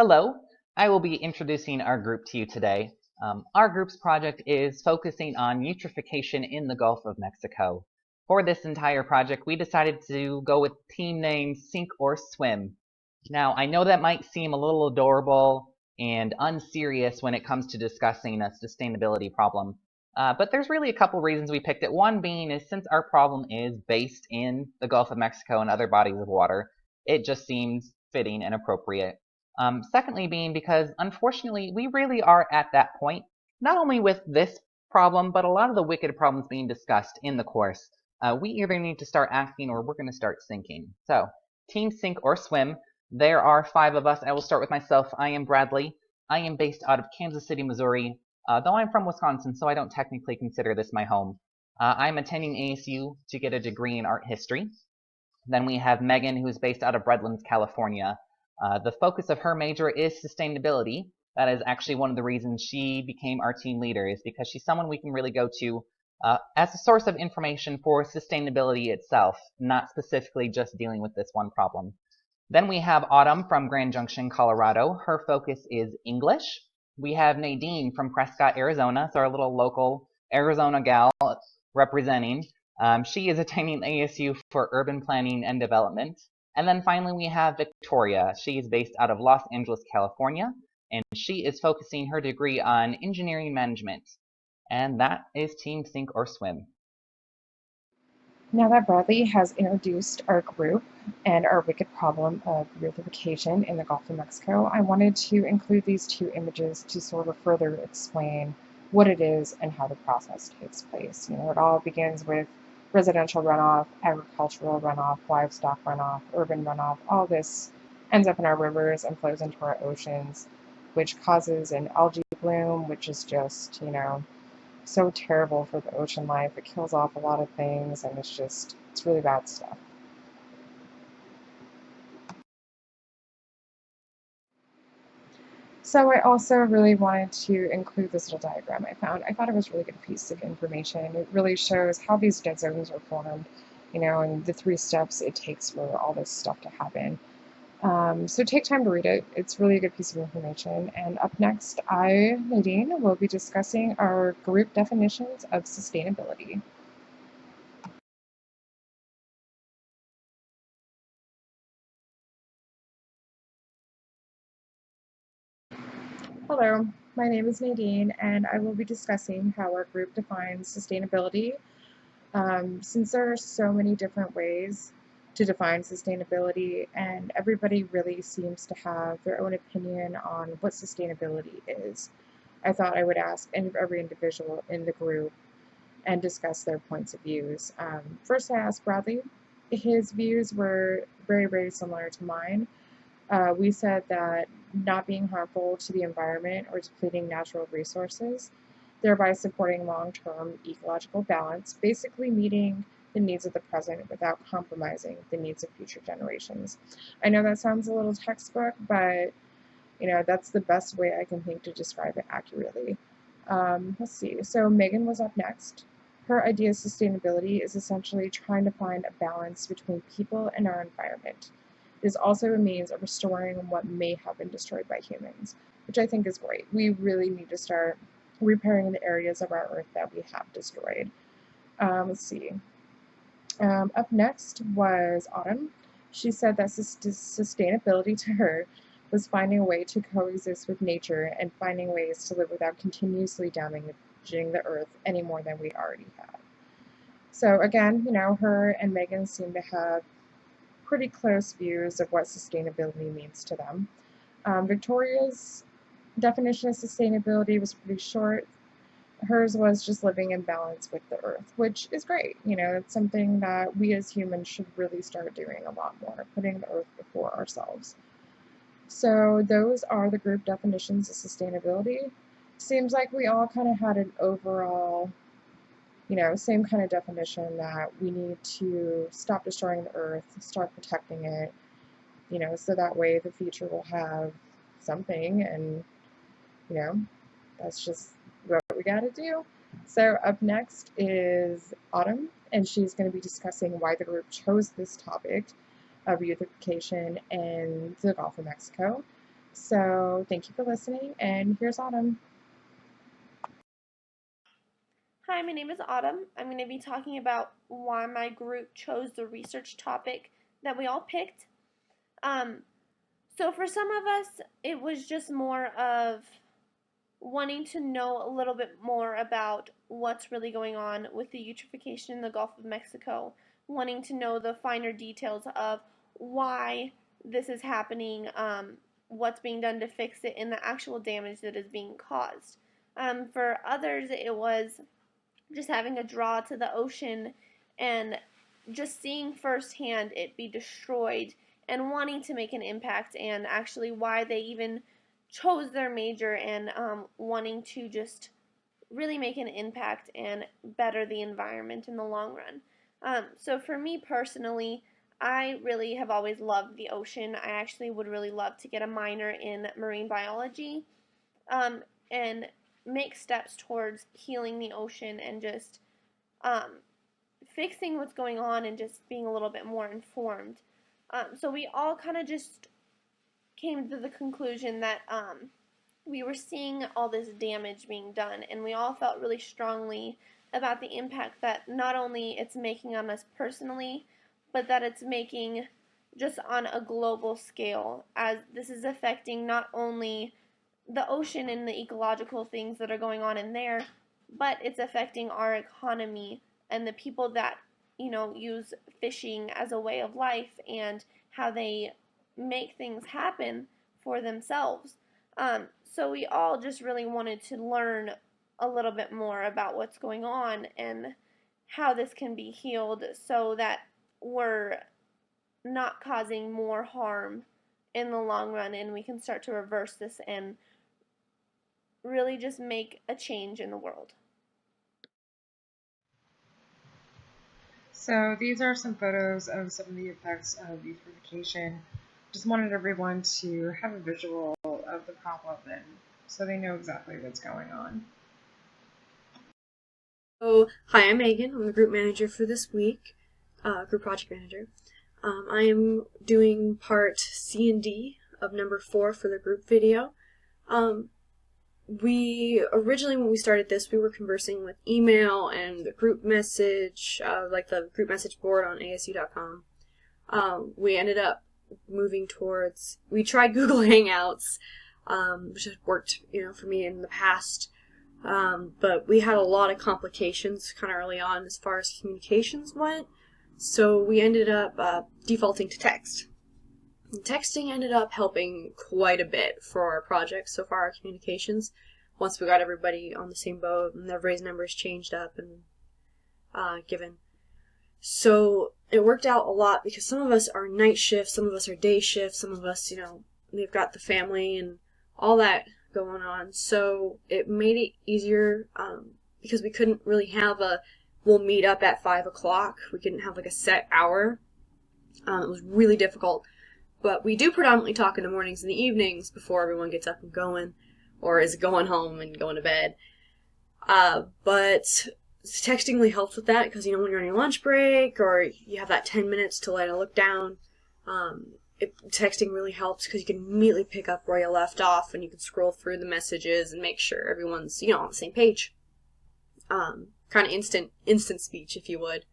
Hello, I will be introducing our group to you today. Our group's project is focusing on eutrophication in the Gulf of Mexico. For this entire project, we decided to go with team name Sink or Swim. Now, I know that might seem a little adorable and unserious when it comes to discussing a sustainability problem, but there's really a couple reasons we picked it. One being is since our problem is based in the Gulf of Mexico and other bodies of water, it just seems fitting and appropriate. Secondly being because unfortunately we really are at that point, not only with this problem, but a lot of the wicked problems being discussed in the course. We either need to start acting or we're going to start sinking. So, team sink or swim. There are 5 of us. I will start with myself. I am Bradley. I am based out of Kansas City, Missouri, though I'm from Wisconsin, so I don't technically consider this my home. I'm attending ASU to get a degree in art history. Then we have Megan, who is based out of Redlands, California. The focus of her major is sustainability. That is actually one of the reasons she became our team leader, is because she's someone we can really go to as a source of information for sustainability itself, not specifically just dealing with this one problem. Then we have Autumn from Grand Junction, Colorado. Her focus is English. We have Nadine from Prescott, Arizona, so our little local Arizona gal representing. She is attending ASU for Urban Planning and Development. And then finally we have Victoria. She is based out of Los Angeles, California, and she is focusing her degree on engineering management. And that is Team Sink or Swim. Now that Bradley has introduced our group and our wicked problem of eutrophication in the Gulf of Mexico, I wanted to include these 2 images to sort of further explain what it is and how the process takes place. It all begins with residential runoff, agricultural runoff, livestock runoff, urban runoff. All this ends up in our rivers and flows into our oceans, which causes an algae bloom, which is just, so terrible for the ocean life. It kills off a lot of things, and it's really bad stuff. So I also really wanted to include this little diagram I found. I thought it was a really good piece of information. It really shows how these dead zones are formed, and the 3 steps it takes for all this stuff to happen. So take time to read it. It's really a good piece of information. And up next, Nadine, will be discussing our group definitions of sustainability. Hello, my name is Nadine, and I will be discussing how our group defines sustainability. Since there are so many different ways to define sustainability, and everybody really seems to have their own opinion on what sustainability is, I thought I would ask every individual in the group and discuss their points of views. First, I asked Bradley. His views were very, very similar to mine. We said that not being harmful to the environment or depleting natural resources, thereby supporting long-term ecological balance, basically meeting the needs of the present without compromising the needs of future generations. I know that sounds a little textbook, but that's the best way I can think to describe it accurately. Let's see. So Megan was up next. Her idea of sustainability is essentially trying to find a balance between people and our environment. It is also a means of restoring what may have been destroyed by humans, which I think is great. We really need to start repairing the areas of our Earth that we have destroyed. Let's see. Up next was Autumn. She said that sustainability to her was finding a way to coexist with nature and finding ways to live without continuously damaging the Earth any more than we already have. So again, her and Megan seem to have pretty close views of what sustainability means to them. Victoria's definition of sustainability was pretty short. Hers was just living in balance with the Earth, which is great. It's something that we as humans should really start doing a lot more, putting the Earth before ourselves. So those are the group definitions of sustainability. Seems like we all kind of had an overall, same kind of definition, that we need to stop destroying the Earth, start protecting it, so that way the future will have something, and, that's just what we got to do. So up next is Autumn, and she's going to be discussing why the group chose this topic of eutrophication in the Gulf of Mexico. So thank you for listening, and here's Autumn. Hi, my name is Autumn. I'm going to be talking about why my group chose the research topic that we all picked. Um, so for some of us, it was just more of wanting to know a little bit more about what's really going on with the eutrophication in the Gulf of Mexico, wanting to know the finer details of why this is happening, what's being done to fix it, and the actual damage that is being caused. For others, it was just having a draw to the ocean and just seeing firsthand it be destroyed and wanting to make an impact, and actually why they even chose their major, and wanting to just really make an impact and better the environment in the long run. So for me personally, I really have always loved the ocean. I actually would really love to get a minor in marine biology, and make steps towards healing the ocean and just um, fixing what's going on and just being a little bit more informed. So we all kind of just came to the conclusion that we were seeing all this damage being done, and we all felt really strongly about the impact that not only it's making on us personally, but that it's making just on a global scale, as this is affecting not only the ocean and the ecological things that are going on in there, but it's affecting our economy and the people that, use fishing as a way of life and how they make things happen for themselves. So we all just really wanted to learn a little bit more about what's going on and how this can be healed so that we're not causing more harm in the long run, and we can start to reverse this and really just make a change in the world. So these are some photos of some of the effects of eutrophication. Just wanted everyone to have a visual of the problem and so they know exactly what's going on. So, hi, I'm Megan. I'm the group manager for this week, group project manager. I am doing part C and D of number 4 for the group video. We originally, when we started this, we were conversing with email and the group message, like the group message board on asu.com. We ended up moving towards, we tried Google Hangouts, which has worked, for me in the past. But we had a lot of complications kind of early on as far as communications went, so we ended up defaulting to text. And texting ended up helping quite a bit for our project so far, our communications, once we got everybody on the same boat and everybody's numbers changed up and given. So it worked out a lot because some of us are night shift, some of us are day shift, some of us, they've got the family and all that going on, so it made it easier because we couldn't really have we'll meet up at 5 o'clock. We couldn't have like a set hour. It was really difficult, but we do predominantly talk in the mornings and the evenings before everyone gets up and going or is going home and going to bed. But texting really helps with that because, when you're on your lunch break or you have that 10 minutes to let it look down, texting really helps because you can immediately pick up where you left off and you can scroll through the messages and make sure everyone's, on the same page. Kind of instant speech, if you would.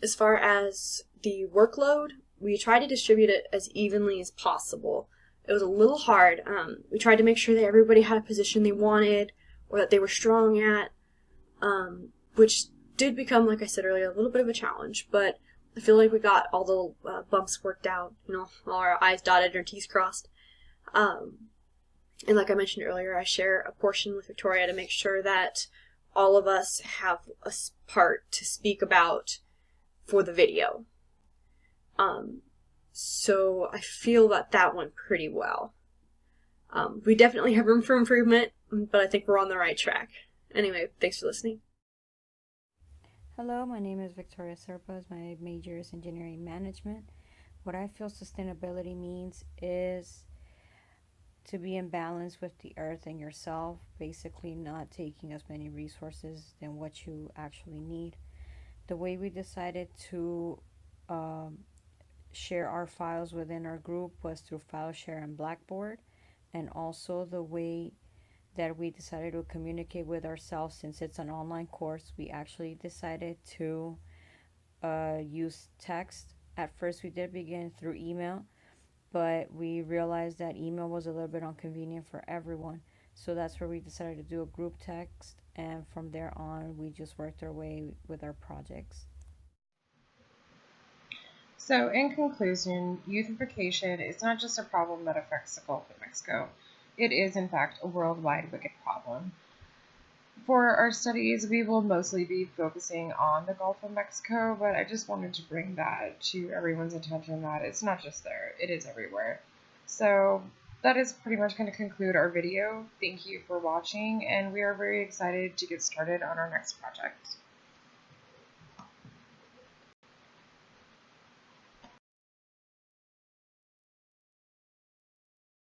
As far as the workload, we tried to distribute it as evenly as possible. It was a little hard. We tried to make sure that everybody had a position they wanted or that they were strong at, which did become, like I said earlier, a little bit of a challenge, but I feel like we got all the bumps worked out, all our I's dotted and our T's crossed. And like I mentioned earlier, I share a portion with Victoria to make sure that all of us have a part to speak about for the video. So I feel that went pretty well. We definitely have room for improvement, but I think we're on the right track. Anyway, thanks for listening. Hello, my name is Victoria Serpas. My major is engineering management. What I feel sustainability means is to be in balance with the earth and yourself, basically not taking as many resources than what you actually need. The way we decided to share our files within our group was through file share and Blackboard, and also the way that we decided to communicate with ourselves, since it's an online course, we actually decided to use text. At first we did begin through email, but we realized that email was a little bit inconvenient for everyone, so that's where we decided to do a group text, and from there on we just worked our way with our projects. So, in conclusion, eutrophication is not just a problem that affects the Gulf of Mexico. It is, in fact, a worldwide wicked problem. For our studies, we will mostly be focusing on the Gulf of Mexico, but I just wanted to bring that to everyone's attention that it's not just there, it is everywhere. So that is pretty much going to conclude our video. Thank you for watching, and we are very excited to get started on our next project.